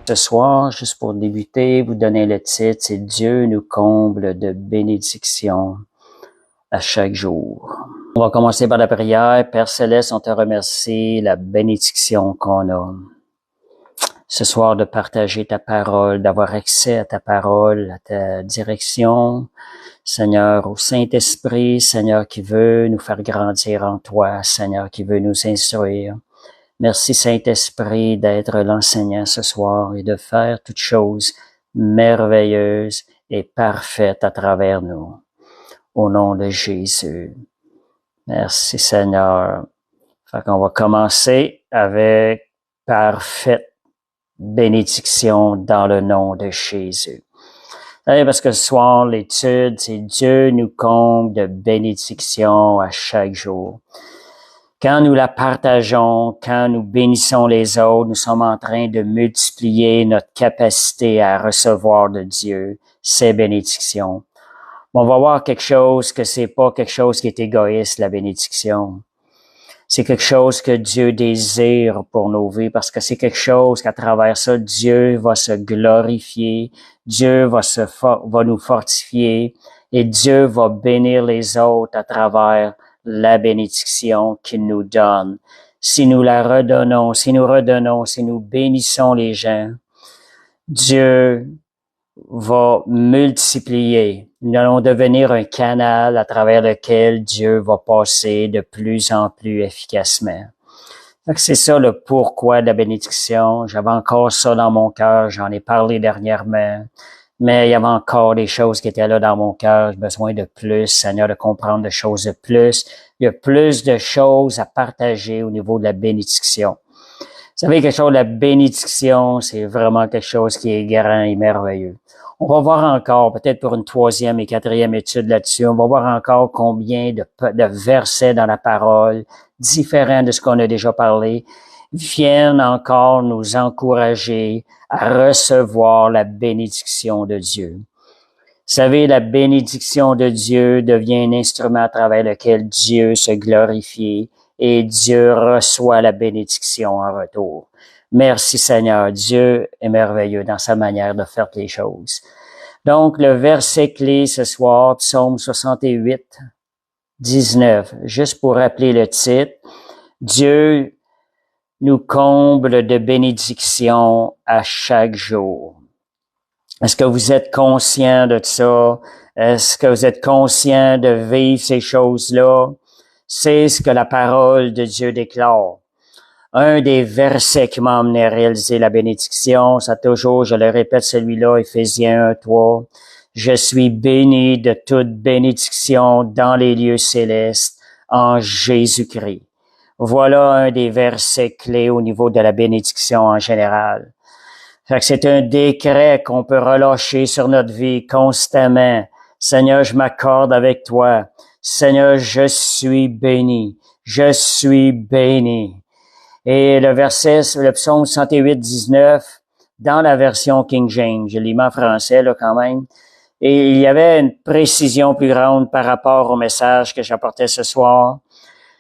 Ce soir, juste pour débuter, vous donner le titre, c'est Dieu nous comble de bénédictions à chaque jour. On va commencer par la prière. Père Céleste, on te remercie la bénédiction qu'on a ce soir de partager ta parole, d'avoir accès à ta parole, à ta direction. Seigneur, au Saint-Esprit, Seigneur, qui veut nous faire grandir en toi, Seigneur, qui veut nous instruire. Merci Saint-Esprit d'être l'enseignant ce soir et de faire toutes choses merveilleuses et parfaites à travers nous. Au nom de Jésus. Merci Seigneur. Fait qu'on va commencer avec parfaite bénédiction dans le nom de Jésus. Parce que ce soir, l'étude, c'est Dieu nous comble de bénédictions à chaque jour. Quand nous la partageons, quand nous bénissons les autres, nous sommes en train de multiplier notre capacité à recevoir de Dieu ces bénédictions. On va voir quelque chose que c'est pas quelque chose qui est égoïste, la bénédiction. C'est quelque chose que Dieu désire pour nos vies parce que c'est quelque chose qu'à travers ça, Dieu va se glorifier, Dieu va nous fortifier et Dieu va bénir les autres à travers la bénédiction qu'il nous donne. Si nous la redonnons, si nous bénissons les gens, Dieu va multiplier. Nous allons devenir un canal à travers lequel Dieu va passer de plus en plus efficacement. Donc c'est ça le pourquoi de la bénédiction. J'avais encore ça dans mon cœur, j'en ai parlé dernièrement, mais il y avait encore des choses qui étaient là dans mon cœur. J'ai besoin de plus, Seigneur, de comprendre des choses de plus. Il y a plus de choses à partager au niveau de la bénédiction. Vous savez, quelque chose, la bénédiction, c'est vraiment quelque chose qui est grand et merveilleux. On va voir encore, peut-être pour une 3e et 4e étude là-dessus, on va voir encore combien de versets dans la parole, différents de ce qu'on a déjà parlé, viennent encore nous encourager à recevoir la bénédiction de Dieu. Vous savez, la bénédiction de Dieu devient un instrument à travers lequel Dieu se glorifie et Dieu reçoit la bénédiction en retour. Merci Seigneur, Dieu est merveilleux dans sa manière de faire les choses. Donc, le verset clé ce soir, Psaume 68, 19, juste pour rappeler le titre, Dieu nous comble de bénédictions à chaque jour. Est-ce que vous êtes conscient de ça? Est-ce que vous êtes conscient de vivre ces choses-là? C'est ce que la parole de Dieu déclare. Un des versets qui m'a amené à réaliser la bénédiction, ça toujours, je le répète celui-là, Éphésiens 1, 3. Je suis béni de toute bénédiction dans les lieux célestes en Jésus-Christ. Voilà un des versets clés au niveau de la bénédiction en général. Fait que c'est un décret qu'on peut relâcher sur notre vie constamment. Seigneur, je m'accorde avec toi. Seigneur, je suis béni. Je suis béni. Et le verset, le psaume 68, 19, dans la version King James, je l'ai mis en français là quand même, et il y avait une précision plus grande par rapport au message que j'apportais ce soir.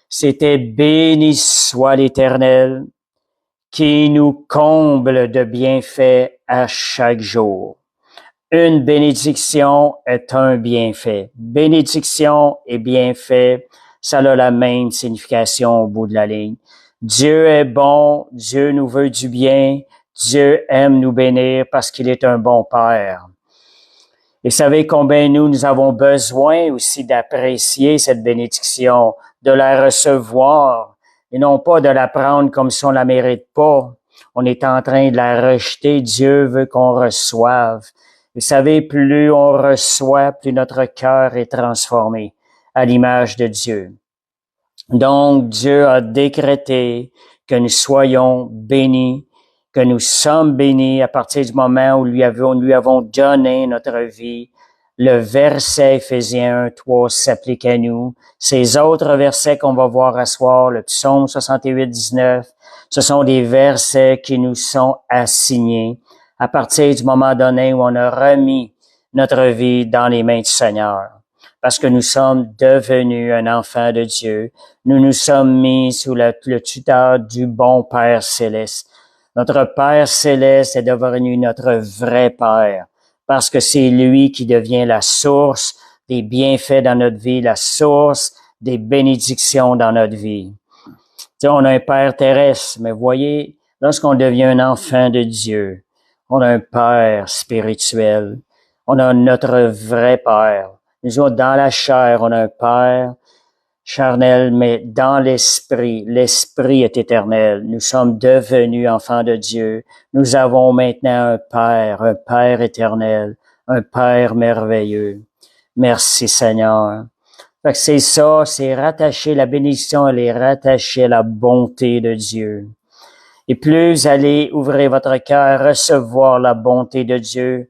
C'était « Béni soit l'Éternel qui nous comble de bienfaits à chaque jour. » Une bénédiction est un bienfait. Bénédiction et bienfait, ça a la même signification au bout de la ligne. Dieu est bon, Dieu nous veut du bien, Dieu aime nous bénir parce qu'il est un bon Père. Et savez combien nous avons besoin aussi d'apprécier cette bénédiction, de la recevoir et non pas de la prendre comme si on la mérite pas. On est en train de la rejeter. Dieu veut qu'on reçoive. Vous savez, plus on reçoit, plus notre cœur est transformé à l'image de Dieu. Donc, Dieu a décrété que nous soyons bénis, que nous sommes bénis à partir du moment où nous lui avons donné notre vie. Le verset Éphésiens 1, 3 s'applique à nous. Ces autres versets qu'on va voir à soir, le psaume 68, 19, ce sont des versets qui nous sont assignés à partir du moment donné où on a remis notre vie dans les mains du Seigneur. Parce que nous sommes devenus un enfant de Dieu. Nous nous sommes mis sous le tuteur du bon Père céleste. Notre Père céleste est devenu notre vrai Père parce que c'est lui qui devient la source des bienfaits dans notre vie, la source des bénédictions dans notre vie. Tu sais, on a un Père terrestre, mais voyez, lorsqu'on devient un enfant de Dieu, on a un Père spirituel. On a notre vrai Père. Nous autres, dans la chair, on a un Père charnel, mais dans l'esprit est éternel. Nous sommes devenus enfants de Dieu. Nous avons maintenant un Père éternel, un Père merveilleux. Merci Seigneur. Fait que c'est ça, c'est rattacher la bénédiction, elle est rattachée à la bonté de Dieu. Et plus vous allez ouvrir votre cœur, recevoir la bonté de Dieu,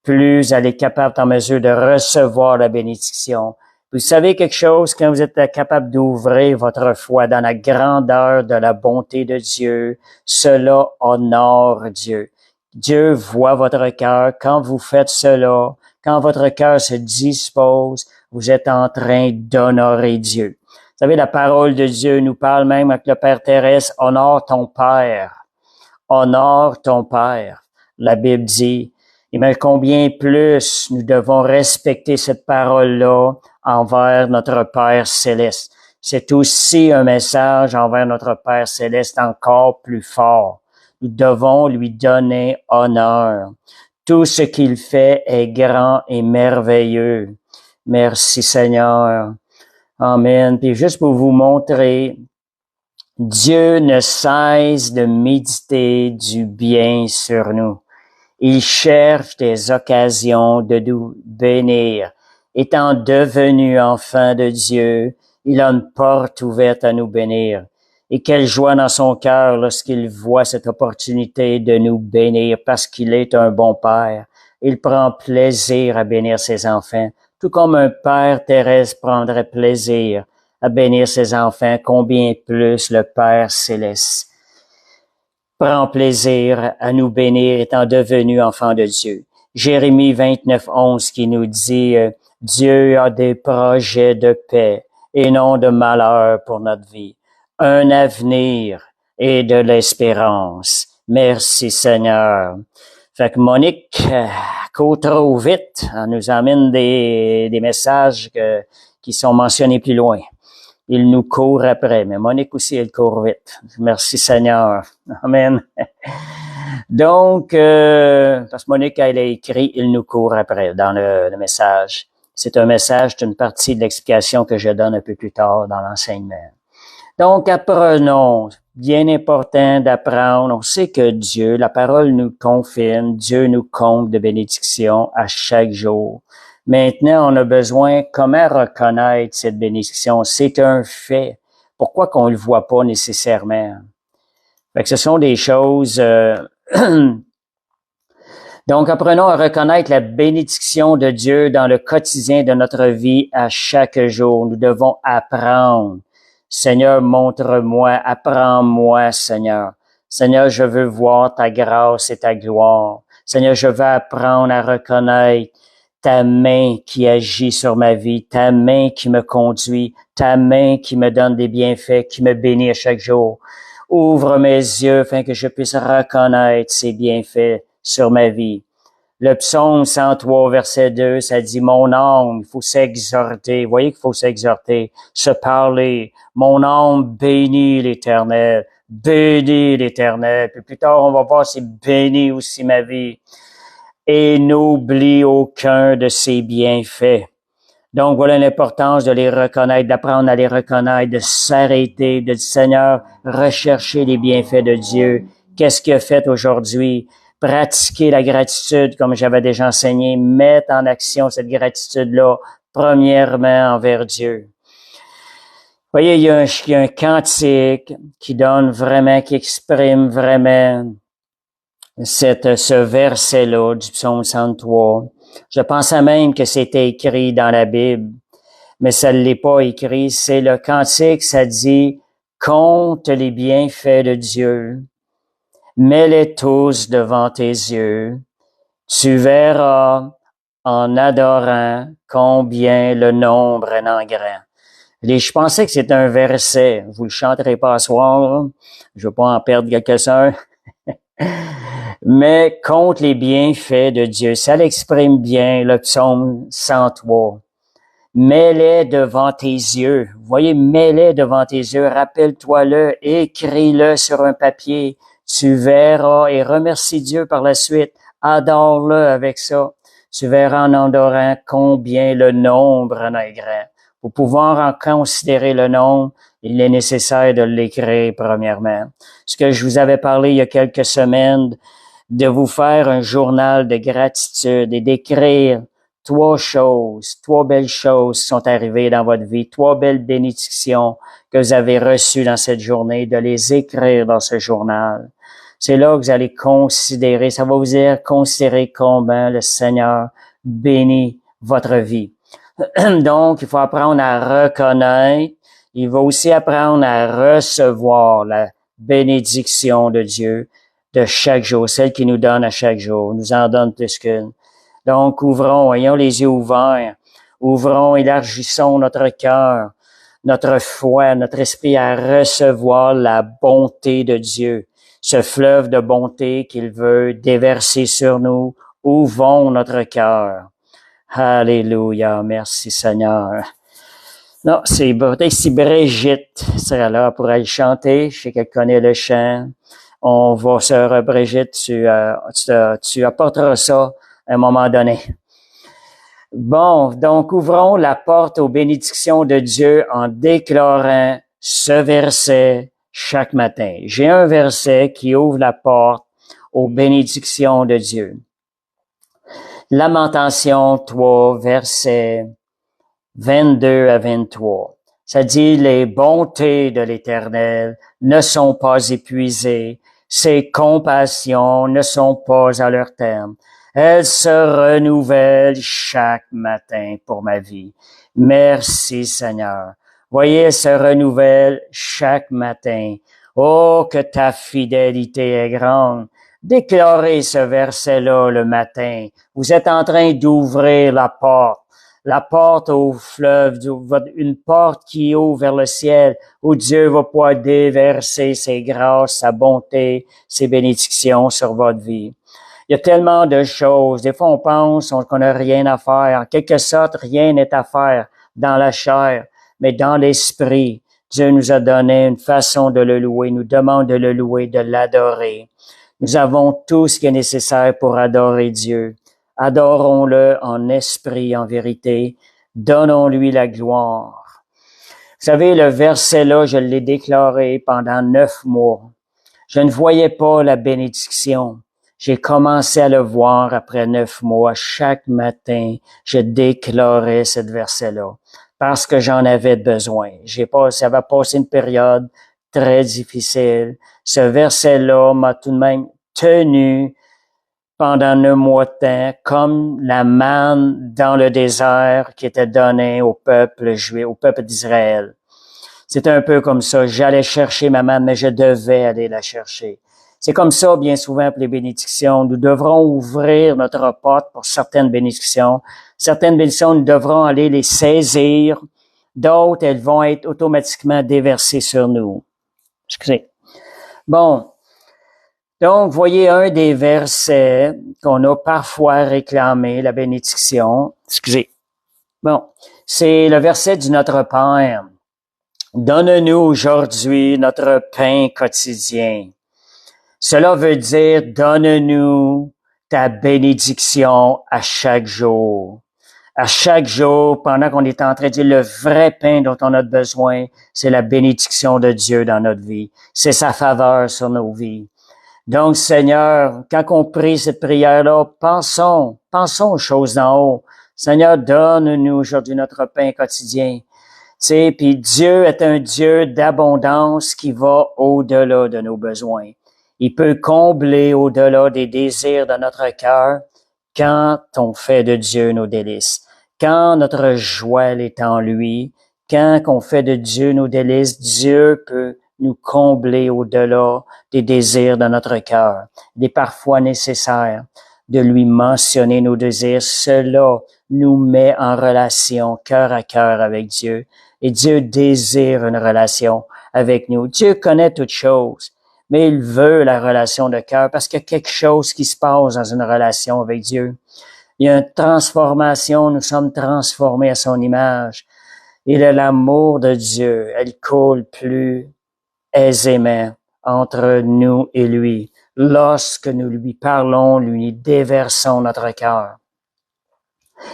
plus vous allez être capable en mesure de recevoir la bénédiction. Vous savez quelque chose, quand vous êtes capable d'ouvrir votre foi dans la grandeur de la bonté de Dieu, cela honore Dieu. Dieu voit votre cœur. Quand vous faites cela, quand votre cœur se dispose, vous êtes en train d'honorer Dieu. Vous savez, la parole de Dieu nous parle même avec le Père terrestre, honore ton Père. Honore ton Père. La Bible dit, mais combien plus nous devons respecter cette parole-là envers notre Père céleste. C'est aussi un message envers notre Père céleste encore plus fort. Nous devons lui donner honneur. Tout ce qu'il fait est grand et merveilleux. Merci Seigneur. Amen. Puis juste pour vous montrer, Dieu ne cesse de méditer du bien sur nous. Il cherche des occasions de nous bénir. Étant devenu enfant de Dieu, il a une porte ouverte à nous bénir. Et quelle joie dans son cœur lorsqu'il voit cette opportunité de nous bénir parce qu'il est un bon Père. Il prend plaisir à bénir ses enfants, tout comme un Père terrestre prendrait plaisir à bénir ses enfants, combien plus le Père céleste prend plaisir à nous bénir étant devenu enfant de Dieu. Jérémie 29:11 qui nous dit Dieu a des projets de paix et non de malheur pour notre vie, un avenir et de l'espérance. Merci Seigneur. Fait que Monique court trop vite, elle nous amène des messages qui sont mentionnés plus loin. Il nous court après, mais Monique aussi, elle court vite. Merci Seigneur. Amen. Donc, parce que Monique, elle a écrit « Il nous court après » dans le message. C'est un message, c'est une partie de l'explication que je donne un peu plus tard dans l'enseignement. Donc, apprenons. Bien important d'apprendre. On sait que Dieu, la parole nous confirme, Dieu nous comble de bénédictions à chaque jour. Maintenant, on a besoin, comment reconnaître cette bénédiction? C'est un fait. Pourquoi qu'on le voit pas nécessairement? Fait que ce sont des choses... Donc, apprenons à reconnaître la bénédiction de Dieu dans le quotidien de notre vie à chaque jour. Nous devons apprendre. Seigneur, montre-moi, apprends-moi, Seigneur. Seigneur, je veux voir ta grâce et ta gloire. Seigneur, je veux apprendre à reconnaître ta main qui agit sur ma vie, ta main qui me conduit, ta main qui me donne des bienfaits, qui me bénit à chaque jour. Ouvre mes yeux afin que je puisse reconnaître ces bienfaits sur ma vie. Le psaume 103, verset 2, ça dit, mon âme, il faut s'exhorter. Vous voyez qu'il faut s'exhorter, se parler. Mon âme bénit l'Éternel, bénit l'Éternel. Puis plus tard, on va voir, c'est béni aussi ma vie. Et n'oublie aucun de ses bienfaits. Donc, voilà l'importance de les reconnaître, d'apprendre à les reconnaître, de s'arrêter, de dire, Seigneur, rechercher les bienfaits de Dieu. Qu'est-ce qu'il a fait aujourd'hui? Pratiquer la gratitude, comme j'avais déjà enseigné, mettre en action cette gratitude-là, premièrement envers Dieu. Vous voyez, il y a un cantique qui donne vraiment, qui exprime vraiment ce verset-là du psaume 103. Je pensais même que c'était écrit dans la Bible, mais ça ne l'est pas écrit. C'est le cantique, ça dit « Compte les bienfaits de Dieu, mets-les tous devant tes yeux, tu verras en adorant combien le nombre est en grand. » Je pensais que c'était un verset. Vous le chanterez pas ce soir, là. Je veux pas en perdre quelques-uns. Mais compte les bienfaits de Dieu. Ça l'exprime bien, le psaume 103. Mets-les devant tes yeux. Vous voyez, mets-les devant tes yeux. Rappelle-toi-le, écris-le sur un papier. Tu verras et remercie Dieu par la suite. Adore-le avec ça. Tu verras en adorant combien le nombre en est grand. Pour pouvoir en considérer le nombre, il est nécessaire de l'écrire premièrement. Ce que je vous avais parlé il y a quelques semaines, de vous faire un journal de gratitude et d'écrire trois belles choses qui sont arrivées dans votre vie, trois belles bénédictions que vous avez reçues dans cette journée, de les écrire dans ce journal. C'est là que vous allez considérer, ça va vous dire considérer combien le Seigneur bénit votre vie. Donc, il faut apprendre à reconnaître. Il va aussi apprendre à recevoir la bénédiction de Dieu de chaque jour, celle qu'il nous donne à chaque jour, nous en donne plus qu'une. Donc, ouvrons, ayons les yeux ouverts, ouvrons, élargissons notre cœur, notre foi, notre esprit à recevoir la bonté de Dieu, ce fleuve de bonté qu'il veut déverser sur nous. Ouvrons notre cœur. Alléluia, merci Seigneur. Non, c'est peut-être si Brigitte serait là pour aller chanter, je sais qu'elle connaît le chant. On va, sœur Brigitte, tu apporteras ça à un moment donné. Bon, donc ouvrons la porte aux bénédictions de Dieu en déclarant ce verset chaque matin. J'ai un verset qui ouvre la porte aux bénédictions de Dieu. Lamentation 3, versets 22 à 23. Ça dit, les bontés de l'Éternel ne sont pas épuisées, ses compassions ne sont pas à leur terme. Elles se renouvellent chaque matin pour ma vie. Merci Seigneur. Voyez, elles se renouvellent chaque matin. Oh, que ta fidélité est grande. Déclarez ce verset-là le matin. Vous êtes en train d'ouvrir la porte au fleuve, une porte qui ouvre vers le ciel, où Dieu va pouvoir déverser ses grâces, sa bonté, ses bénédictions sur votre vie. Il y a tellement de choses. Des fois, on pense qu'on n'a rien à faire. En quelque sorte, rien n'est à faire dans la chair, mais dans l'esprit. Dieu nous a donné une façon de le louer, nous demande de le louer, de l'adorer. Nous avons tout ce qui est nécessaire pour adorer Dieu. Adorons-le en esprit, en vérité. Donnons-lui la gloire. Vous savez, le verset-là, je l'ai déclaré pendant 9 mois. Je ne voyais pas la bénédiction. J'ai commencé à le voir après 9 mois. Chaque matin, je déclarais ce verset-là parce que j'en avais besoin. Ça avait passé une période très difficile. Ce verset-là m'a tout de même tenu pendant 9 mois de temps, comme la manne dans le désert qui était donnée au peuple juif, au peuple d'Israël. C'était un peu comme ça. J'allais chercher ma manne, mais je devais aller la chercher. C'est comme ça, bien souvent, pour les bénédictions. Nous devrons ouvrir notre porte pour certaines bénédictions. Certaines bénédictions, nous devrons aller les saisir. D'autres, elles vont être automatiquement déversées sur nous. Excusez. Bon. Donc, voyez un des versets qu'on a parfois réclamé, la bénédiction. Excusez. Bon. C'est le verset du Notre Père. Donne-nous aujourd'hui notre pain quotidien. Cela veut dire, donne-nous ta bénédiction à chaque jour. À chaque jour, pendant qu'on est en train de dire le vrai pain dont on a besoin, c'est la bénédiction de Dieu dans notre vie. C'est sa faveur sur nos vies. Donc, Seigneur, quand on prie cette prière-là, pensons aux choses d'en haut. Seigneur, donne-nous aujourd'hui notre pain quotidien. Tu sais, puis Dieu est un Dieu d'abondance qui va au-delà de nos besoins. Il peut combler au-delà des désirs de notre cœur quand on fait de Dieu nos délices. Quand notre joie est en lui, quand on fait de Dieu nos délices, Dieu peut nous combler au-delà des désirs de notre cœur. Il est parfois nécessaire de lui mentionner nos désirs. Cela nous met en relation cœur à cœur avec Dieu. Et Dieu désire une relation avec nous. Dieu connaît toutes choses. mais il veut la relation de cœur parce qu'il y a quelque chose qui se passe dans une relation avec Dieu. Il y a une transformation, nous sommes transformés à son image. Et de l'amour de Dieu, elle coule plus aisément entre nous et lui. Lorsque nous lui parlons, lui déversons notre cœur.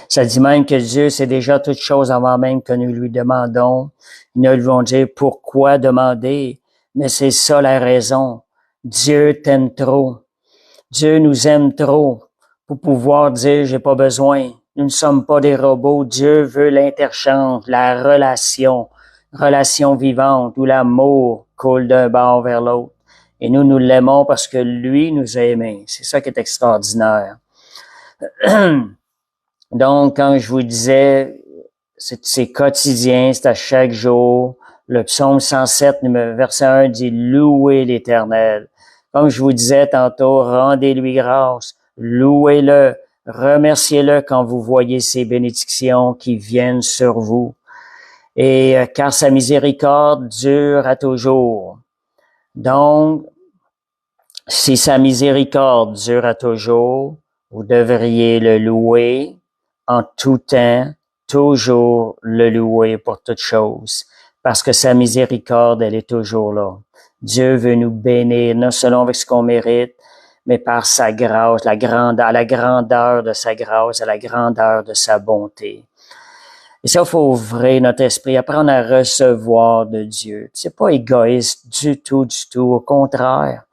Ça dit même que Dieu sait déjà toutes choses avant même que nous lui demandons. Nous lui vont dire pourquoi demander, mais c'est ça la raison. Dieu t'aime trop. Dieu nous aime trop pour pouvoir dire j'ai pas besoin. Nous ne sommes pas des robots. Dieu veut l'interchange, la relation vivante où l'amour coule d'un bord vers l'autre. Et nous l'aimons parce que lui nous a aimés. C'est ça qui est extraordinaire. Donc, quand je vous disais, c'est quotidien, c'est à chaque jour. Le psaume 107, verset 1 dit « Louez l'Éternel ». Comme je vous disais tantôt, rendez-lui grâce, louez-le, remerciez-le quand vous voyez ses bénédictions qui viennent sur vous. Et car sa miséricorde dure à toujours. Donc, si sa miséricorde dure à toujours, vous devriez le louer en tout temps, toujours le louer pour toutes choses, parce que sa miséricorde, elle est toujours là. Dieu veut nous bénir, non seulement avec ce qu'on mérite, mais par sa grâce, à la grandeur de sa grâce, à la grandeur de sa bonté. Et ça, il faut ouvrir notre esprit, apprendre à recevoir de Dieu. C'est pas égoïste du tout, au contraire.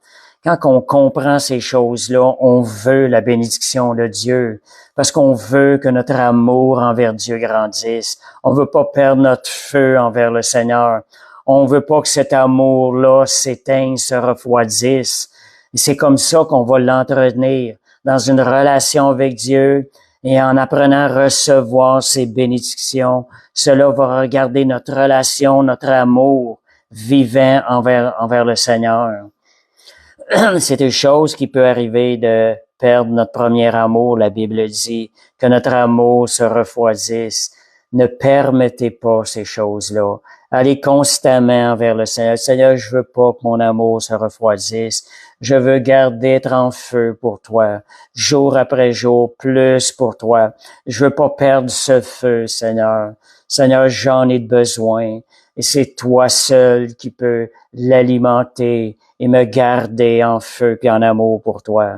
Quand on comprend ces choses-là, on veut la bénédiction de Dieu parce qu'on veut que notre amour envers Dieu grandisse. On veut pas perdre notre feu envers le Seigneur. On veut pas que cet amour-là s'éteigne, se refroidisse. Et c'est comme ça qu'on va l'entretenir dans une relation avec Dieu et en apprenant à recevoir ses bénédictions. Cela va regarder notre relation, notre amour vivant envers le Seigneur. C'est une chose qui peut arriver de perdre notre premier amour. La Bible dit que notre amour se refroidisse. Ne permettez pas ces choses-là. Allez constamment vers le Seigneur. Seigneur, je veux pas que mon amour se refroidisse. Je veux garder être en feu pour toi, jour après jour, plus pour toi. Je veux pas perdre ce feu, Seigneur. Seigneur, j'en ai besoin. Et c'est toi seul qui peux l'alimenter et me garder en feu et en amour pour toi.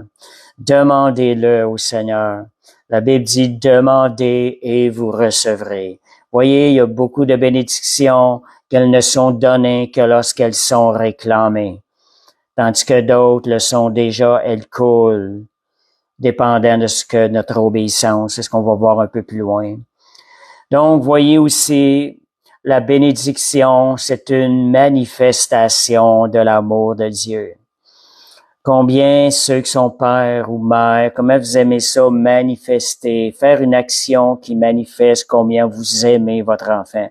Demandez-le au Seigneur. La Bible dit, demandez et vous recevrez. Voyez, il y a beaucoup de bénédictions qu'elles ne sont données que lorsqu'elles sont réclamées. Tandis que d'autres le sont déjà, elles coulent, dépendant de ce que notre obéissance, c'est ce qu'on va voir un peu plus loin. Donc, voyez aussi, la bénédiction, c'est une manifestation de l'amour de Dieu. Combien ceux qui sont pères ou mères, comment vous aimez ça, manifester, faire une action qui manifeste combien vous aimez votre enfant.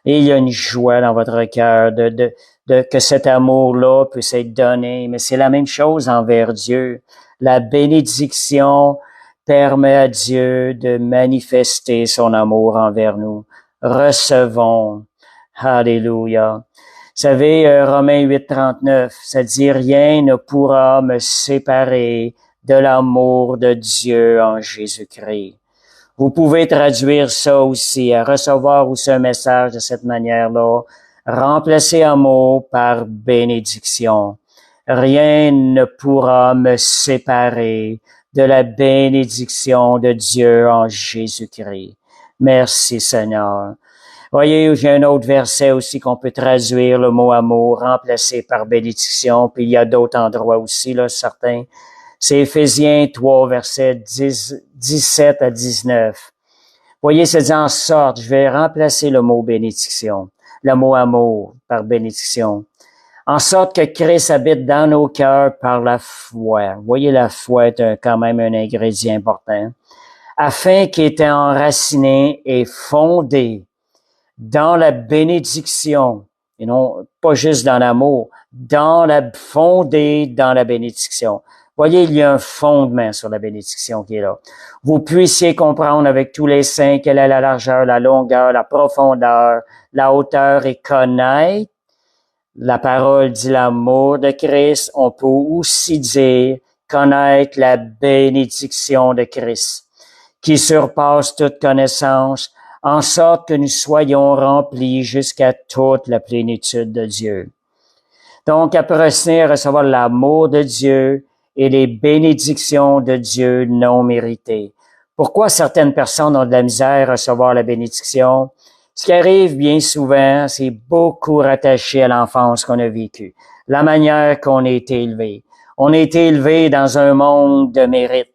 Et il y a une joie dans votre cœur de que cet amour-là puisse être donné. Mais c'est la même chose envers Dieu. La bénédiction permet à Dieu de manifester son amour envers nous. Recevons. Alléluia. Vous savez, Romains 8:39, ça dit « Rien ne pourra me séparer de l'amour de Dieu en Jésus-Christ. » Vous pouvez traduire ça aussi, à recevoir aussi un message de cette manière-là. Remplacer amour par bénédiction. Rien ne pourra me séparer de la bénédiction de Dieu en Jésus-Christ. Merci Seigneur. Voyez, j'ai un autre verset aussi qu'on peut traduire le mot amour, remplacé par bénédiction, puis il y a d'autres endroits aussi, là, certains. C'est Éphésiens 3, versets 17 à 19. Voyez, c'est dit en sorte, je vais remplacer le mot bénédiction, le mot amour par bénédiction. En sorte que Christ habite dans nos cœurs par la foi. Voyez, la foi est quand même un ingrédient important. Afin qu'il était enraciné et fondé dans la bénédiction, et non pas juste dans l'amour, fondé dans la bénédiction. Voyez, il y a un fondement sur la bénédiction qui est là. Vous puissiez comprendre avec tous les saints quelle est la largeur, la longueur, la profondeur, la hauteur et connaître La parole dit l'amour de Christ. On peut aussi dire connaître la bénédiction de Christ, qui surpasse toute connaissance, en sorte que nous soyons remplis jusqu'à toute la plénitude de Dieu. Donc, apprenez à recevoir l'amour de Dieu et les bénédictions de Dieu non méritées. Pourquoi certaines personnes ont de la misère à recevoir la bénédiction? Ce qui arrive bien souvent, c'est beaucoup rattaché à l'enfance qu'on a vécue, la manière qu'on a été élevé. On a été élevé dans un monde de mérite.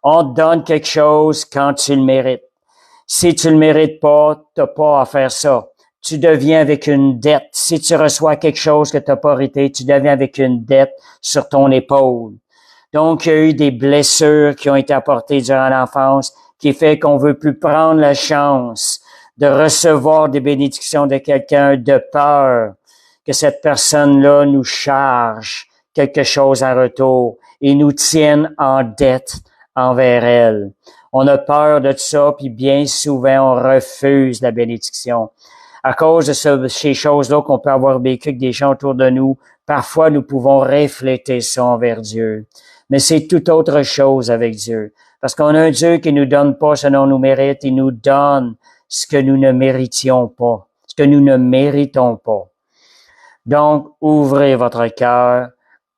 On te donne quelque chose quand tu le mérites. Si tu le mérites pas, t'as pas à faire ça. Tu deviens avec une dette. Si tu reçois quelque chose que t'as pas hérité, tu deviens avec une dette sur ton épaule. Donc, il y a eu des blessures qui ont été apportées durant l'enfance qui fait qu'on veut plus prendre la chance de recevoir des bénédictions de quelqu'un de peur que cette personne-là nous charge quelque chose en retour et nous tienne en dette envers elle. On a peur de ça, puis bien souvent, on refuse la bénédiction. À cause de ces choses-là qu'on peut avoir vécu avec des gens autour de nous, parfois nous pouvons refléter ça envers Dieu. Mais c'est tout autre chose avec Dieu. Parce qu'on a un Dieu qui nous donne pas selon nos mérites, il nous donne ce que nous ne méritions pas, ce que nous ne méritons pas. Donc, ouvrez votre cœur,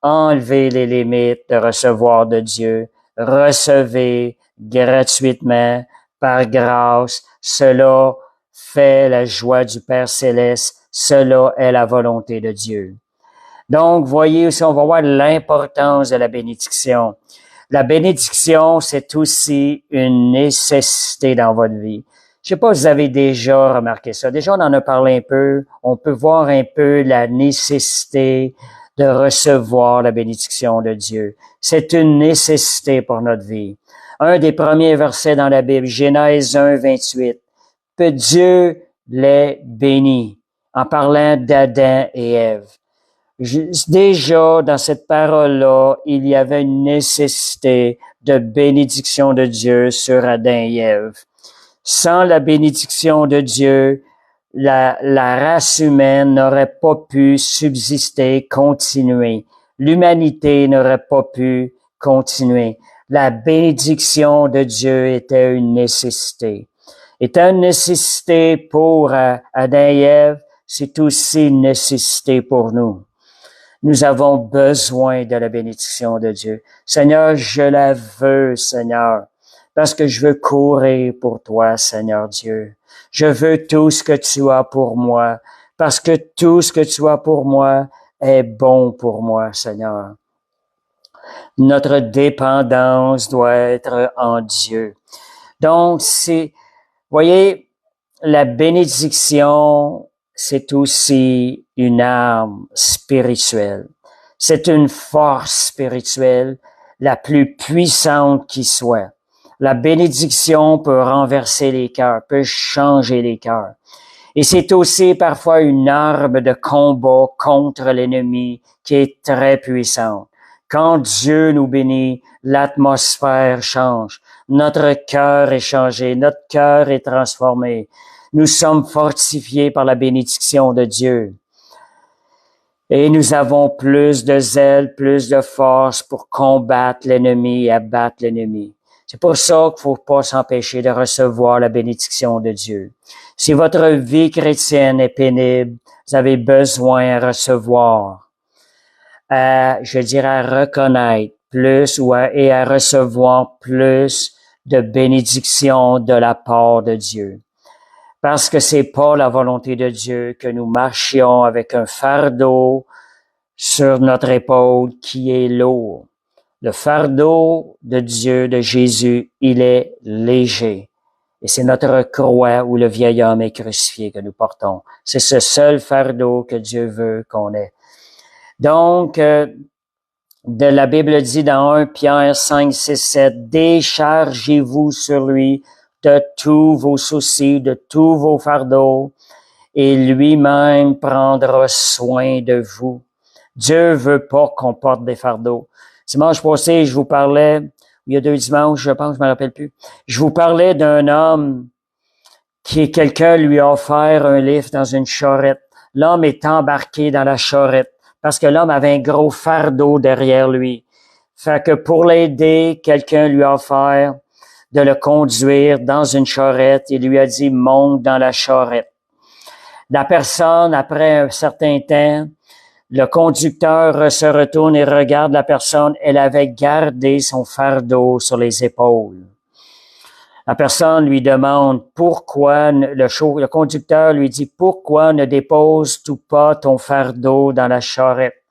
enlevez les limites de recevoir de Dieu, recevez gratuitement, par grâce. Cela fait la joie du Père Céleste. Cela est la volonté de Dieu. Donc, voyez aussi, on va voir l'importance de la bénédiction. La bénédiction, c'est aussi une nécessité dans votre vie. Je sais pas si vous avez déjà remarqué ça. Déjà, on en a parlé un peu. On peut voir un peu la nécessité de recevoir la bénédiction de Dieu. C'est une nécessité pour notre vie. Un des premiers versets dans la Bible, Genèse 1, 28. Que Dieu les bénit, en parlant d'Adam et Ève. Déjà, dans cette parole-là, il y avait une nécessité de bénédiction de Dieu sur Adam et Ève. Sans la bénédiction de Dieu, la race humaine n'aurait pas pu subsister, continuer. L'humanité n'aurait pas pu continuer. La bénédiction de Dieu était une nécessité. Étant une nécessité pour Adam et Ève, c'est aussi une nécessité pour nous. Nous avons besoin de la bénédiction de Dieu. Seigneur, je la veux, Seigneur, parce que je veux courir pour toi, Seigneur Dieu. Je veux tout ce que tu as pour moi, parce que tout ce que tu as pour moi est bon pour moi, Seigneur. Notre dépendance doit être en Dieu. Donc, voyez, la bénédiction, c'est aussi une arme spirituelle. C'est une force spirituelle la plus puissante qui soit. La bénédiction peut renverser les cœurs, peut changer les cœurs. Et c'est aussi parfois une arme de combat contre l'ennemi qui est très puissante. Quand Dieu nous bénit, l'atmosphère change. Notre cœur est changé, notre cœur est transformé. Nous sommes fortifiés par la bénédiction de Dieu. Et nous avons plus de zèle, plus de force pour combattre l'ennemi et abattre l'ennemi. C'est pour ça qu'il ne faut pas s'empêcher de recevoir la bénédiction de Dieu. Si votre vie chrétienne est pénible, vous avez besoin de recevoir, je dirais à reconnaître plus et à recevoir plus de bénédiction de la part de Dieu. Parce que c'est pas la volonté de Dieu que nous marchions avec un fardeau sur notre épaule qui est lourd. Le fardeau de Dieu, de Jésus, il est léger. Et c'est notre croix où le vieil homme est crucifié que nous portons. C'est ce seul fardeau que Dieu veut qu'on ait. Donc, la Bible dit dans 1 Pierre 5, 6, 7, « Déchargez-vous sur lui de tous vos soucis, de tous vos fardeaux, et lui-même prendra soin de vous. » Dieu veut pas qu'on porte des fardeaux. Dimanche passé, je vous parlais, il y a 2 dimanches, je pense, je me rappelle plus, je vous parlais d'un homme qui quelqu'un lui a offert un livre dans une charrette. l'homme est embarqué dans la charrette parce que l'homme avait un gros fardeau derrière lui. Fait que pour l'aider, quelqu'un lui a offert de le conduire dans une charrette. Il lui a dit, monte dans la charrette. La personne, après un certain temps, le conducteur se retourne et regarde la personne. Elle avait gardé son fardeau sur les épaules. La personne lui demande pourquoi, le conducteur lui dit, pourquoi ne déposes-tu pas ton fardeau dans la charrette?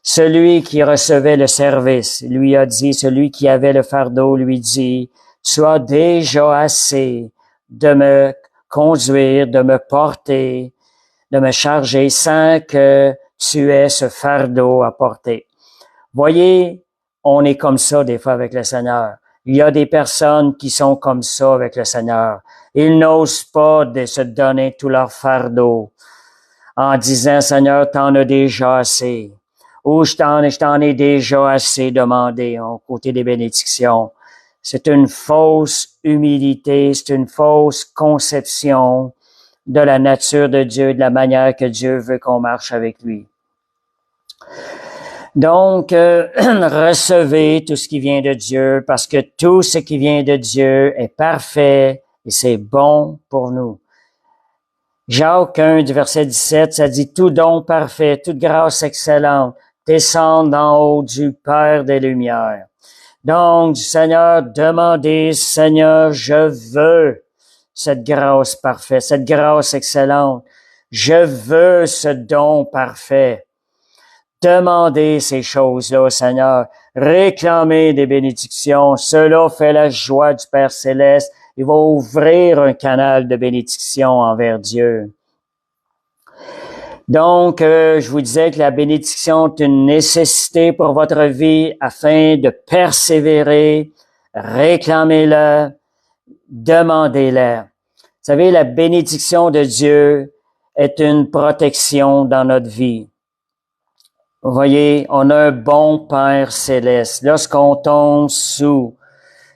Celui qui recevait le service lui a dit, celui qui avait le fardeau lui dit, tu as déjà assez de me conduire, de me porter, de me charger sans que tu aies ce fardeau à porter. Voyez, on est comme ça des fois avec le Seigneur. Il y a des personnes qui sont comme ça avec le Seigneur. Ils n'osent pas de se donner tout leur fardeau en disant, Seigneur, t'en as déjà assez. Ou je t'en ai déjà assez demandé au côté des bénédictions. C'est une fausse humilité, c'est une fausse conception de la nature de Dieu, de la manière que Dieu veut qu'on marche avec lui. Donc, recevez tout ce qui vient de Dieu parce que tout ce qui vient de Dieu est parfait et c'est bon pour nous. Jacques 1 du verset 17, ça dit « Tout don parfait, toute grâce excellente descend d'en haut du Père des Lumières. » Donc, du Seigneur, demandez, Seigneur, je veux cette grâce parfaite, cette grâce excellente. Je veux ce don parfait. Demandez ces choses-là au Seigneur. Réclamez des bénédictions. Cela fait la joie du Père Céleste. Il va ouvrir un canal de bénédiction envers Dieu. Donc, je vous disais que la bénédiction est une nécessité pour votre vie afin de persévérer. Réclamez-la, demandez-la. Vous savez, la bénédiction de Dieu est une protection dans notre vie. Vous voyez, on a un bon Père Céleste. Lorsqu'on tombe sous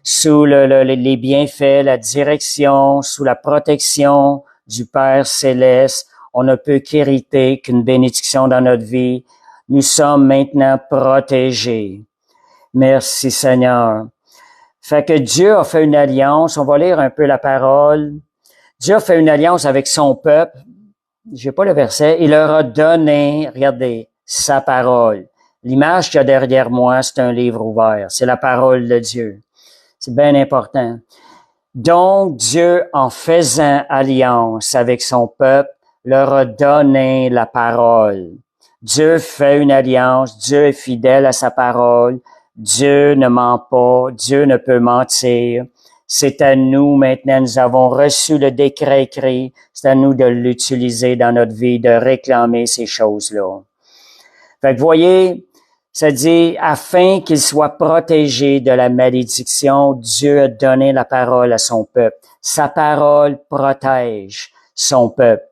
les bienfaits, la direction, sous la protection du Père Céleste, on ne peut qu'hériter qu'une bénédiction dans notre vie. Nous sommes maintenant protégés. Merci Seigneur. Fait que Dieu a fait une alliance. On va lire un peu la parole. Dieu a fait une alliance avec son peuple. J'ai pas le verset. Il leur a donné, regardez, sa parole. L'image qu'il y a derrière moi, c'est un livre ouvert. C'est la parole de Dieu. C'est bien important. Donc, Dieu, en faisant alliance avec son peuple, leur a donné la parole. Dieu fait une alliance. Dieu est fidèle à sa parole. Dieu ne ment pas. Dieu ne peut mentir. C'est à nous maintenant, nous avons reçu le décret écrit. C'est à nous de l'utiliser dans notre vie, de réclamer ces choses-là. Fait que voyez, ça dit, afin qu'il soit protégé de la malédiction, Dieu a donné la parole à son peuple. Sa parole protège son peuple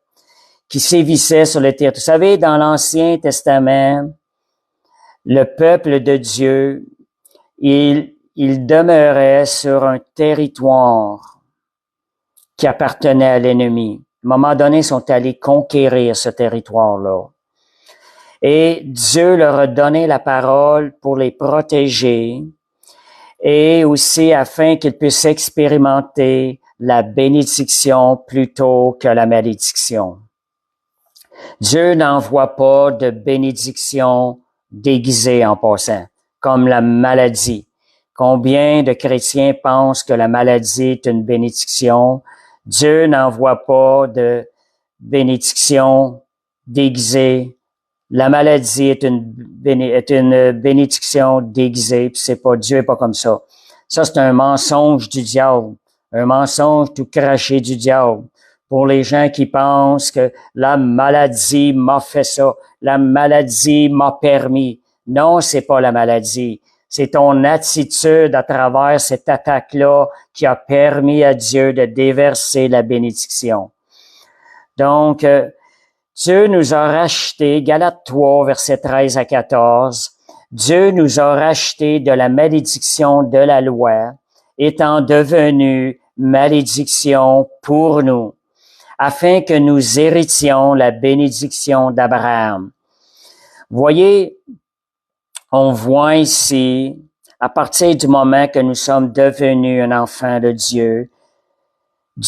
qui sévissait sur le territoire. Vous savez, dans l'Ancien Testament, le peuple de Dieu, il demeurait sur un territoire qui appartenait à l'ennemi. À un moment donné, ils sont allés conquérir ce territoire-là. Et Dieu leur a donné la parole pour les protéger et aussi afin qu'ils puissent expérimenter la bénédiction plutôt que la malédiction. Dieu n'envoie pas de bénédiction déguisée en passant, comme la maladie. Combien de chrétiens pensent que la maladie est une bénédiction? Dieu n'envoie pas de bénédiction déguisée. La maladie est une bénédiction déguisée, puis c'est pas, Dieu est pas comme ça. Ça, c'est un mensonge du diable. Un mensonge tout craché du diable. Pour les gens qui pensent que la maladie m'a fait ça, la maladie m'a permis. Non, c'est pas la maladie. C'est ton attitude à travers cette attaque-là qui a permis à Dieu de déverser la bénédiction. Donc, Dieu nous a rachetés, Galates 3, versets 13 à 14, Dieu nous a rachetés de la malédiction de la loi, étant devenu malédiction pour nous, afin que nous héritions la bénédiction d'Abraham. Voyez, on voit ici, à partir du moment que nous sommes devenus un enfant de Dieu, nous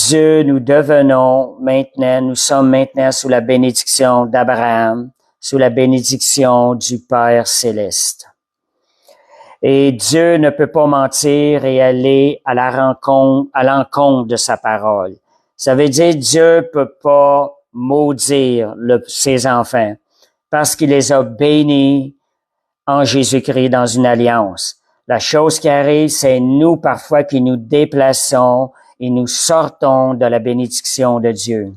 sommes maintenant sous la bénédiction d'Abraham, sous la bénédiction du Père céleste. Et Dieu ne peut pas mentir et aller à l'encontre de sa parole. Ça veut dire Dieu peut pas maudire ses enfants parce qu'il les a bénis en Jésus-Christ dans une alliance. La chose qui arrive, c'est nous parfois qui nous déplaçons et nous sortons de la bénédiction de Dieu.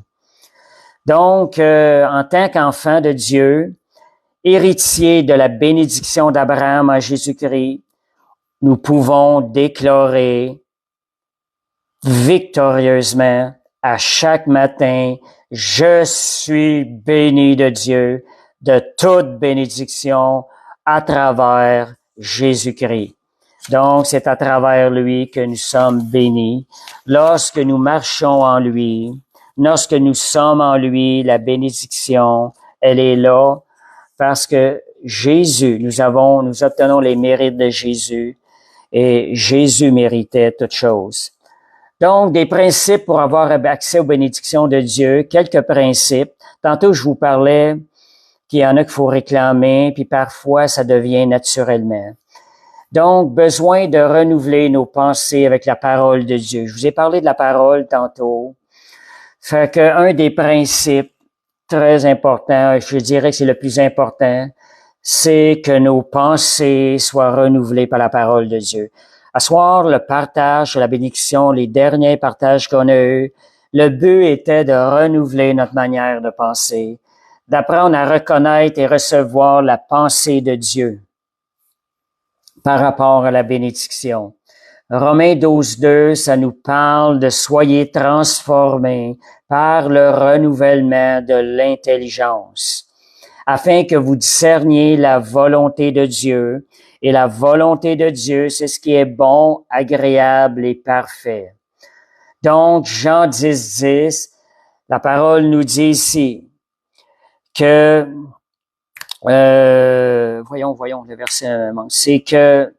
Donc, en tant qu'enfant de Dieu, héritier de la bénédiction d'Abraham en Jésus-Christ, nous pouvons déclarer victorieusement à chaque matin, je suis béni de Dieu, de toute bénédiction à travers Jésus-Christ. Donc, c'est à travers lui que nous sommes bénis. Lorsque nous marchons en lui, lorsque nous sommes en lui, la bénédiction, elle est là parce que Jésus, nous obtenons les mérites de Jésus et Jésus méritait toutes choses. Donc, des principes pour avoir accès aux bénédictions de Dieu, quelques principes. Tantôt, je vous parlais qu'il y en a qu'il faut réclamer, puis parfois, ça devient naturellement. Donc, besoin de renouveler nos pensées avec la parole de Dieu. Je vous ai parlé de la parole tantôt. Fait que un des principes très importants, je dirais que c'est le plus important, c'est que nos pensées soient renouvelées par la parole de Dieu. À soir, le partage, la bénédiction, les derniers partages qu'on a eus, le but était de renouveler notre manière de penser, d'apprendre à reconnaître et recevoir la pensée de Dieu par rapport à la bénédiction. Romains 12:2, ça nous parle de soyez transformés par le renouvellement de l'intelligence, afin que vous discerniez la volonté de Dieu. Et la volonté de Dieu, c'est ce qui est bon, agréable et parfait. Donc, Jean 10:10, la parole nous dit ici que voyons le verset, c'est que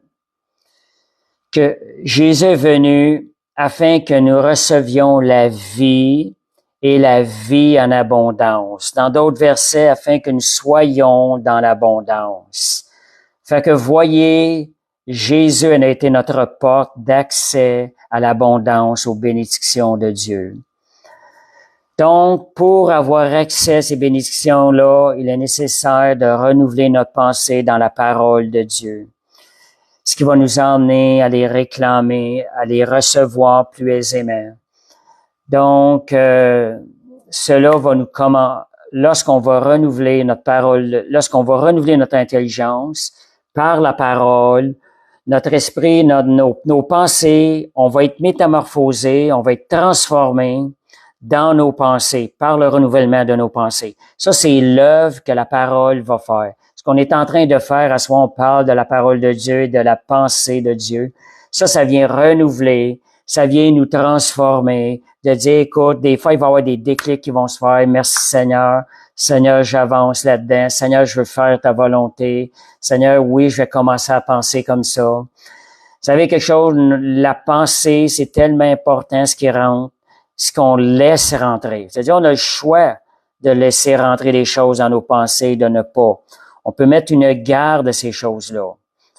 Jésus est venu afin que nous recevions la vie et la vie en abondance. Dans d'autres versets, afin que nous soyons dans l'abondance. Fait que voyez, Jésus a été notre porte d'accès à l'abondance, aux bénédictions de Dieu. Donc, pour avoir accès à ces bénédictions-là, il est nécessaire de renouveler notre pensée dans la parole de Dieu. Ce qui va nous emmener à les réclamer, à les recevoir plus aisément. Donc, cela va nous lorsqu'on va renouveler notre parole, lorsqu'on va renouveler notre intelligence par la parole, notre esprit, nos pensées, on va être métamorphosés, on va être transformés dans nos pensées, par le renouvellement de nos pensées. Ça, c'est l'œuvre que la parole va faire. Ce qu'on est en train de faire, à ce moment, on parle de la parole de Dieu et de la pensée de Dieu. Ça vient renouveler, ça vient nous transformer, de dire, écoute, des fois, il va y avoir des déclics qui vont se faire. Merci Seigneur. Seigneur, j'avance là-dedans. Seigneur, je veux faire ta volonté. Seigneur, oui, je vais commencer à penser comme ça. Vous savez quelque chose? La pensée, c'est tellement important ce qui rentre, ce qu'on laisse rentrer. C'est-à-dire, on a le choix de laisser rentrer les choses dans nos pensées, de ne pas. On peut mettre une garde à ces choses-là.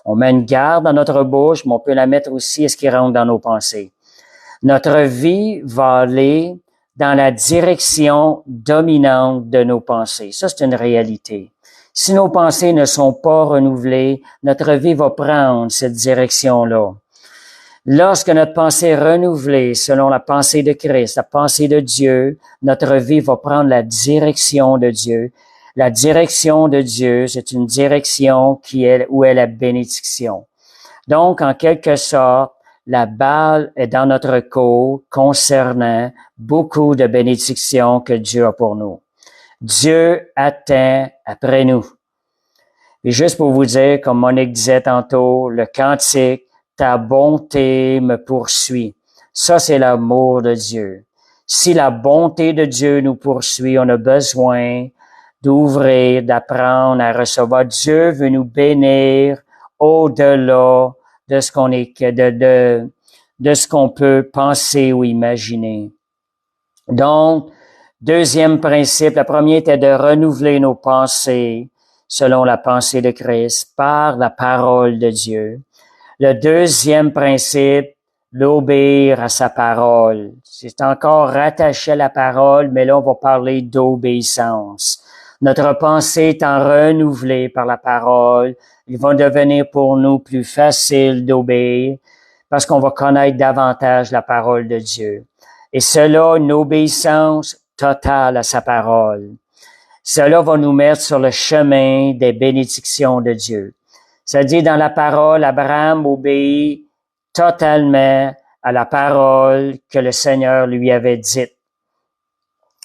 On met une garde dans notre bouche, mais on peut la mettre aussi à ce qui rentre dans nos pensées. Notre vie va aller dans la direction dominante de nos pensées. Ça, c'est une réalité. Si nos pensées ne sont pas renouvelées, notre vie va prendre cette direction-là. Lorsque notre pensée est renouvelée selon la pensée de Christ, la pensée de Dieu, notre vie va prendre la direction de Dieu. La direction de Dieu, c'est une direction où est la bénédiction. Donc, en quelque sorte, la balle est dans notre cour concernant beaucoup de bénédictions que Dieu a pour nous. Dieu attend après nous. Et juste pour vous dire, comme Monique disait tantôt, le cantique, ta bonté me poursuit. Ça, c'est l'amour de Dieu. Si la bonté de Dieu nous poursuit, on a besoin d'ouvrir, d'apprendre à recevoir. Dieu veut nous bénir au-delà de ce qu'on est, de ce qu'on peut penser ou imaginer. Donc, deuxième principe, le premier était de renouveler nos pensées selon la pensée de Christ par la parole de Dieu. Le deuxième principe, l'obéir à sa parole. C'est encore rattaché à la parole, mais là, on va parler d'obéissance. Notre pensée étant renouvelée par la parole, il va devenir pour nous plus facile d'obéir parce qu'on va connaître davantage la parole de Dieu. Et cela, une obéissance totale à sa parole. Cela va nous mettre sur le chemin des bénédictions de Dieu. C'est-à-dire, dans la parole, Abraham obéit totalement à la parole que le Seigneur lui avait dite.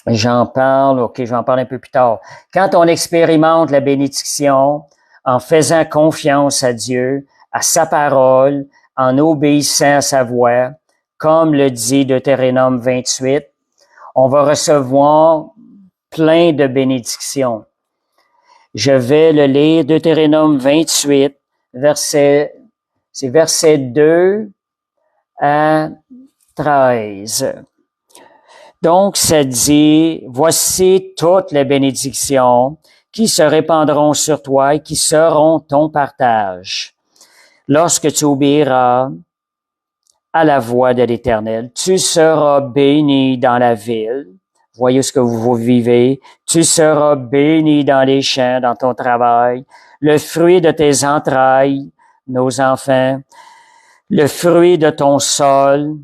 J'en parle un peu plus tard. Quand on expérimente la bénédiction en faisant confiance à Dieu, à sa parole, en obéissant à sa voix, comme le dit Deutéronome 28, on va recevoir plein de bénédictions. Je vais le lire, Deutéronome 28, verset 2 à 13. Donc, ça dit, voici toutes les bénédictions qui se répandront sur toi et qui seront ton partage. Lorsque tu obéiras à la voix de l'Éternel, tu seras béni dans la ville. Voyez ce que vous vivez. Tu seras béni dans les champs, dans ton travail. Le fruit de tes entrailles, nos enfants, le fruit de ton sol,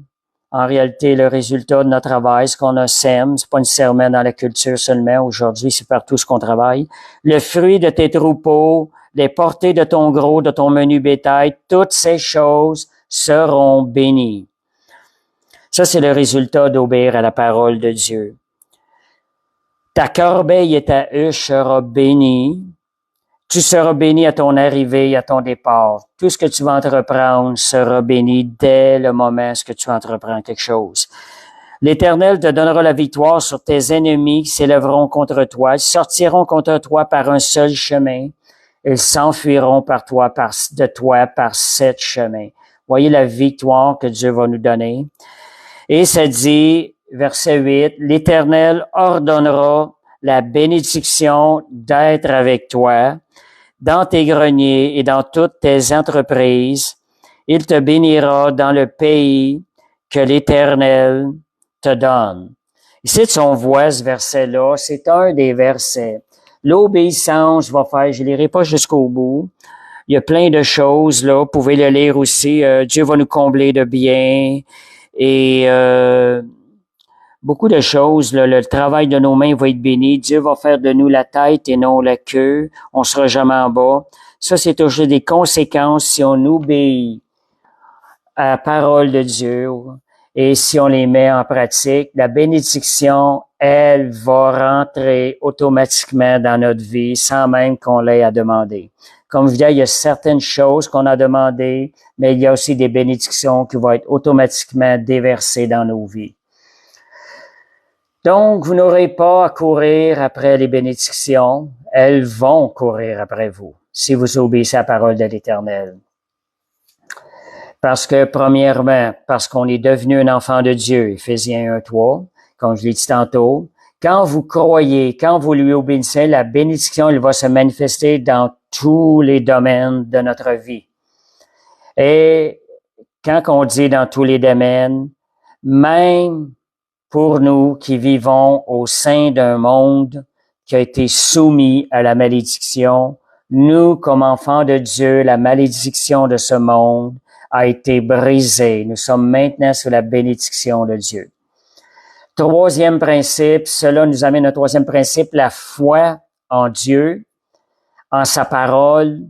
en réalité, le résultat de notre travail, ce qu'on sème, c'est pas nécessairement dans la culture seulement. Aujourd'hui, c'est partout ce qu'on travaille. Le fruit de tes troupeaux, les portées de ton gros, de ton menu bétail, toutes ces choses seront bénies. Ça, c'est le résultat d'obéir à la parole de Dieu. Ta corbeille et ta huche sera bénie. Tu seras béni à ton arrivée et à ton départ. Tout ce que tu vas entreprendre sera béni dès le moment où tu entreprends quelque chose. L'Éternel te donnera la victoire sur tes ennemis qui s'élèveront contre toi. Ils sortiront contre toi par un seul chemin. Ils s'enfuiront de toi par 7 chemins. Voyez la victoire que Dieu va nous donner. Et ça dit, verset 8, l'Éternel ordonnera la bénédiction d'être avec toi dans tes greniers et dans toutes tes entreprises. Il te bénira dans le pays que l'Éternel te donne. Ici, on voit ce verset-là, c'est un des versets. L'obéissance va faire, je ne lirai pas jusqu'au bout. Il y a plein de choses, là. Vous pouvez le lire aussi. Dieu va nous combler de biens et beaucoup de choses. Là, le travail de nos mains va être béni. Dieu va faire de nous la tête et non la queue. On sera jamais en bas. Ça, c'est toujours des conséquences si on obéit à la parole de Dieu et si on les met en pratique. La bénédiction, elle va rentrer automatiquement dans notre vie sans même qu'on l'ait à demander. Comme vous voyez, il y a certaines choses qu'on a demandées, mais il y a aussi des bénédictions qui vont être automatiquement déversées dans nos vies. Donc, vous n'aurez pas à courir après les bénédictions. Elles vont courir après vous si vous obéissez à la parole de l'Éternel. Parce que, premièrement, parce qu'on est devenu un enfant de Dieu, Éphésiens 1:3, comme je l'ai dit tantôt. Quand vous croyez, quand vous lui obéissez, la bénédiction, elle va se manifester dans tous les domaines de notre vie. Et quand on dit dans tous les domaines, même pour nous qui vivons au sein d'un monde qui a été soumis à la malédiction, nous, comme enfants de Dieu, la malédiction de ce monde a été brisée. Nous sommes maintenant sous la bénédiction de Dieu. Troisième principe, cela nous amène au troisième principe, la foi en Dieu, en sa parole,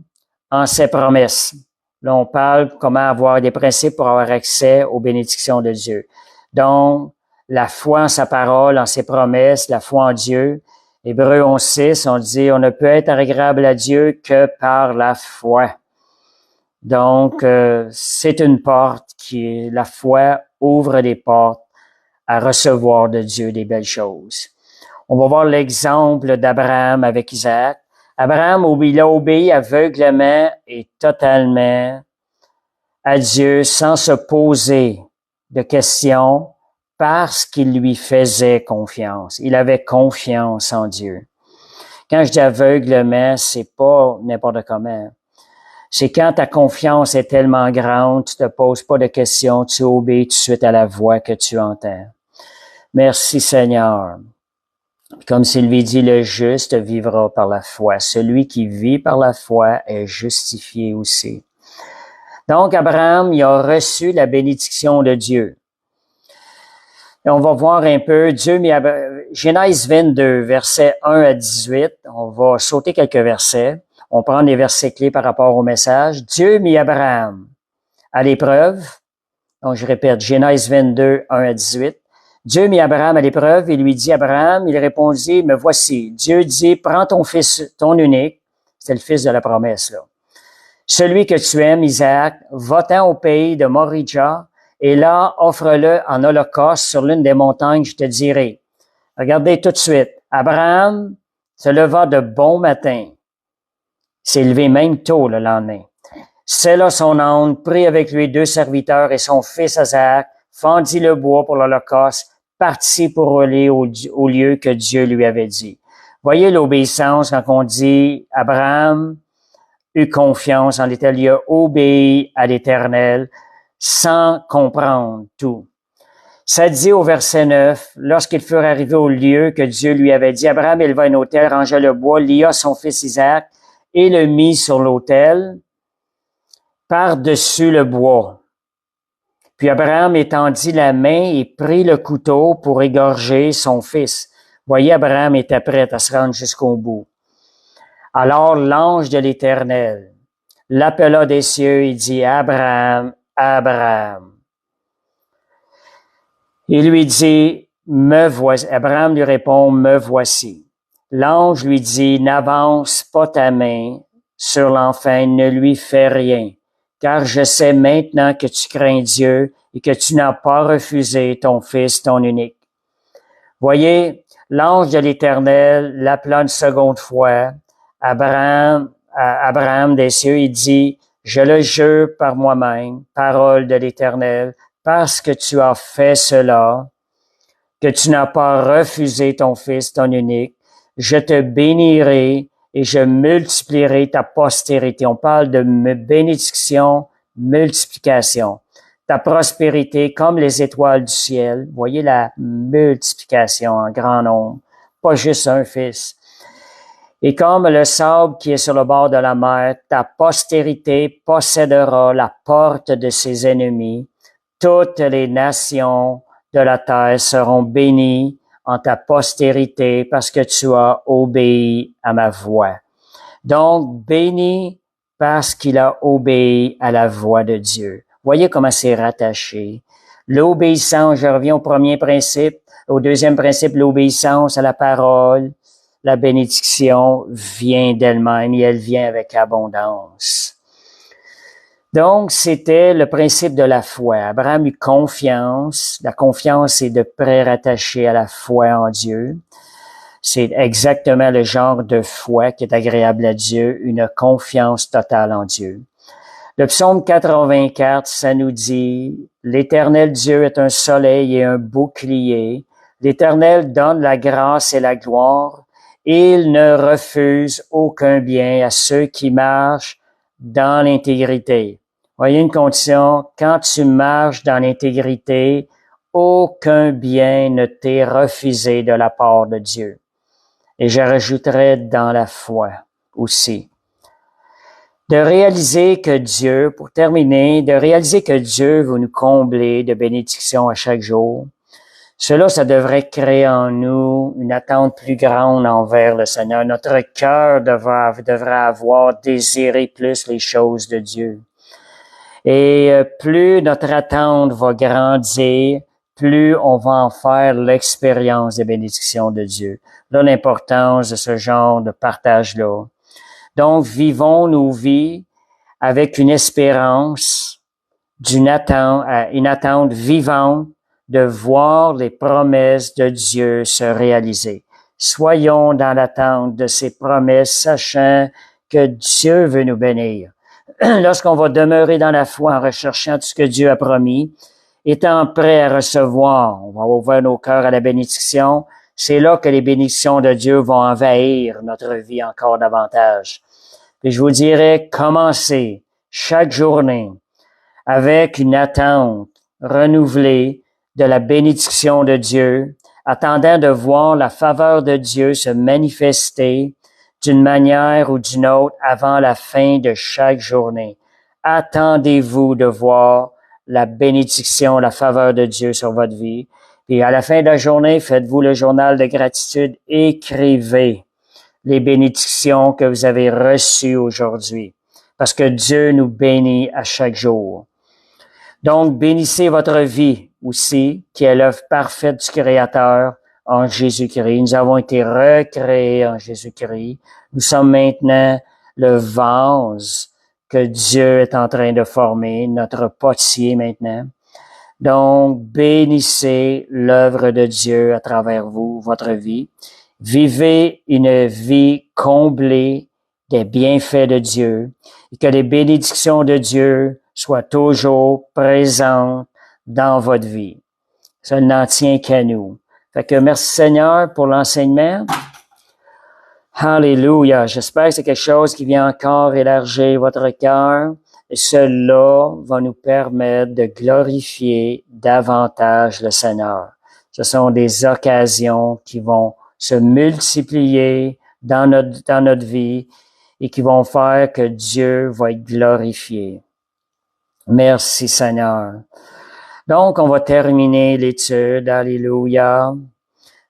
en ses promesses. Là, on parle comment avoir des principes pour avoir accès aux bénédictions de Dieu. Donc, la foi en sa parole, en ses promesses, la foi en Dieu. Hébreux 11:6, on dit, on ne peut être agréable à Dieu que par la foi. Donc, c'est une porte la foi ouvre des portes à recevoir de Dieu des belles choses. On va voir l'exemple d'Abraham avec Isaac. Abraham, il a obéi aveuglément et totalement à Dieu sans se poser de questions parce qu'il lui faisait confiance. Il avait confiance en Dieu. Quand je dis aveuglement, c'est pas n'importe comment. C'est quand ta confiance est tellement grande, tu te poses pas de questions, tu obéis tout de suite à la voix que tu entends. Merci Seigneur. Comme Sylvie dit, le juste vivra par la foi. Celui qui vit par la foi est justifié aussi. Donc, Abraham, il a reçu la bénédiction de Dieu. Et on va voir un peu, Genèse 22, versets 1 à 18. On va sauter quelques versets. On prend les versets clés par rapport au message. Dieu mit Abraham à l'épreuve. Donc, je répète, Genèse 22, 1 à 18. Dieu mit Abraham à l'épreuve et lui dit, Abraham, il répondit, me voici. Dieu dit, prends ton fils, ton unique. C'était le fils de la promesse, là. Celui que tu aimes, Isaac, va-t'en au pays de Moridja, et là, offre-le en holocauste sur l'une des montagnes, je te dirai. Regardez tout de suite. Abraham se leva de bon matin. Il s'est levé même tôt le lendemain. Sella son âne, prit avec lui 2 serviteurs et son fils Isaac, fendit le bois pour l'holocauste, partit pour aller au lieu que Dieu lui avait dit. Voyez l'obéissance quand on dit Abraham eut confiance en l'Éternel, il a obéi à l'Éternel sans comprendre tout. Ça dit au verset 9, lorsqu'ils furent arrivés au lieu que Dieu lui avait dit, Abraham éleva un autel, rangea le bois, lia son fils Isaac et le mit sur l'autel par-dessus le bois. Puis Abraham étendit la main et prit le couteau pour égorger son fils. Voyez, Abraham était prêt à se rendre jusqu'au bout. Alors l'ange de l'Éternel l'appela des cieux et dit, Abraham, Abraham. Il lui dit, me voici. Abraham lui répond, me voici. L'ange lui dit, n'avance pas ta main sur l'enfant, ne lui fais rien, car je sais maintenant que tu crains Dieu et que tu n'as pas refusé ton fils, ton unique. Voyez, l'ange de l'Éternel l'appela une seconde fois. Abraham des cieux, il dit, je le jure par moi-même, parole de l'Éternel, parce que tu as fait cela, que tu n'as pas refusé ton fils, ton unique, je te bénirai et je multiplierai ta postérité. On parle de bénédiction, multiplication. Ta prospérité comme les étoiles du ciel. Voyez la multiplication en grand nombre, pas juste un fils. Et comme le sable qui est sur le bord de la mer, ta postérité possédera la porte de ses ennemis. Toutes les nations de la terre seront bénies en ta postérité parce que tu as obéi à ma voix. Donc, béni parce qu'il a obéi à la voix de Dieu. Voyez comment c'est rattaché. L'obéissance, je reviens au premier principe. Au deuxième principe, l'obéissance à la parole. La bénédiction vient d'elle-même et elle vient avec abondance. Donc, c'était le principe de la foi. Abraham eut confiance. La confiance est de près rattachée à la foi en Dieu. C'est exactement le genre de foi qui est agréable à Dieu, une confiance totale en Dieu. Le psaume 84, ça nous dit, l'Éternel Dieu est un soleil et un bouclier. L'Éternel donne la grâce et la gloire. Il ne refuse aucun bien à ceux qui marchent dans l'intégrité. Voyez une condition, quand tu marches dans l'intégrité, aucun bien ne t'est refusé de la part de Dieu. Et je rajouterai dans la foi aussi. De réaliser que Dieu, pour terminer, de réaliser que Dieu veut nous combler de bénédictions à chaque jour. Cela, ça devrait créer en nous une attente plus grande envers le Seigneur. Notre cœur devrait avoir désiré plus les choses de Dieu. Et plus notre attente va grandir, plus on va en faire l'expérience des bénédictions de Dieu. Là, l'importance de ce genre de partage-là. Donc, vivons nos vies avec une espérance, une attente vivante de voir les promesses de Dieu se réaliser. Soyons dans l'attente de ces promesses, sachant que Dieu veut nous bénir. Lorsqu'on va demeurer dans la foi en recherchant tout ce que Dieu a promis, étant prêt à recevoir, on va ouvrir nos cœurs à la bénédiction, c'est là que les bénédictions de Dieu vont envahir notre vie encore davantage. Puis je vous dirais, commencez chaque journée avec une attente renouvelée de la bénédiction de Dieu, attendant de voir la faveur de Dieu se manifester d'une manière ou d'une autre avant la fin de chaque journée. Attendez-vous de voir la bénédiction, la faveur de Dieu sur votre vie. Et à la fin de la journée, faites-vous le journal de gratitude, écrivez les bénédictions que vous avez reçues aujourd'hui, parce que Dieu nous bénit à chaque jour. Donc, bénissez votre vie aussi, qui est l'œuvre parfaite du Créateur en Jésus-Christ. Nous avons été recréés en Jésus-Christ. Nous sommes maintenant le vase que Dieu est en train de former, notre potier maintenant. Donc, bénissez l'œuvre de Dieu à travers vous, votre vie. Vivez une vie comblée des bienfaits de Dieu et que les bénédictions de Dieu soient toujours présentes dans votre vie. Ça n'en tient qu'à nous. Fait que merci Seigneur pour l'enseignement. Alléluia. J'espère que c'est quelque chose qui vient encore élargir votre cœur. Et cela va nous permettre de glorifier davantage le Seigneur. Ce sont des occasions qui vont se multiplier dans notre vie et qui vont faire que Dieu va être glorifié. Merci Seigneur. Donc, on va terminer l'étude. Alléluia.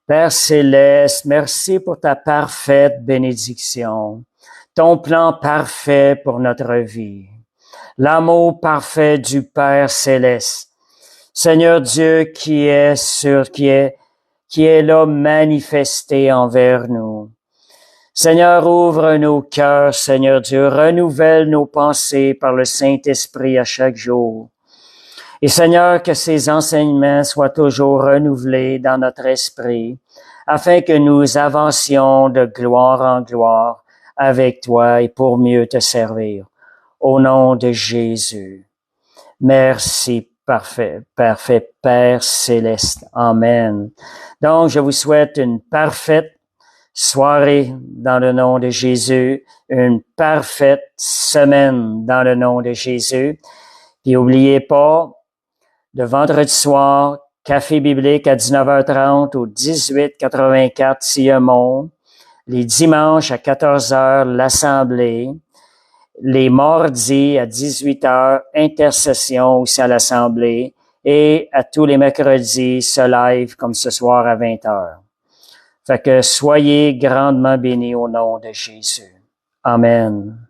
Père Céleste, merci pour ta parfaite bénédiction, ton plan parfait pour notre vie, l'amour parfait du Père Céleste. Seigneur Dieu qui est là manifesté envers nous. Seigneur, ouvre nos cœurs, Seigneur Dieu, renouvelle nos pensées par le Saint-Esprit à chaque jour. Et Seigneur, que ces enseignements soient toujours renouvelés dans notre esprit, afin que nous avancions de gloire en gloire avec toi et pour mieux te servir. Au nom de Jésus. Merci, parfait Père Céleste. Amen. Donc, je vous souhaite une parfaite soirée dans le nom de Jésus, une parfaite semaine dans le nom de Jésus. Puis, n'oubliez pas, le vendredi soir, café biblique à 19h30 au 1884 Sillemont. Les dimanches à 14h, l'Assemblée. Les mardis à 18h, intercession aussi à l'Assemblée. Et à tous les mercredis, ce live comme ce soir à 20h. Fait que soyez grandement bénis au nom de Jésus. Amen.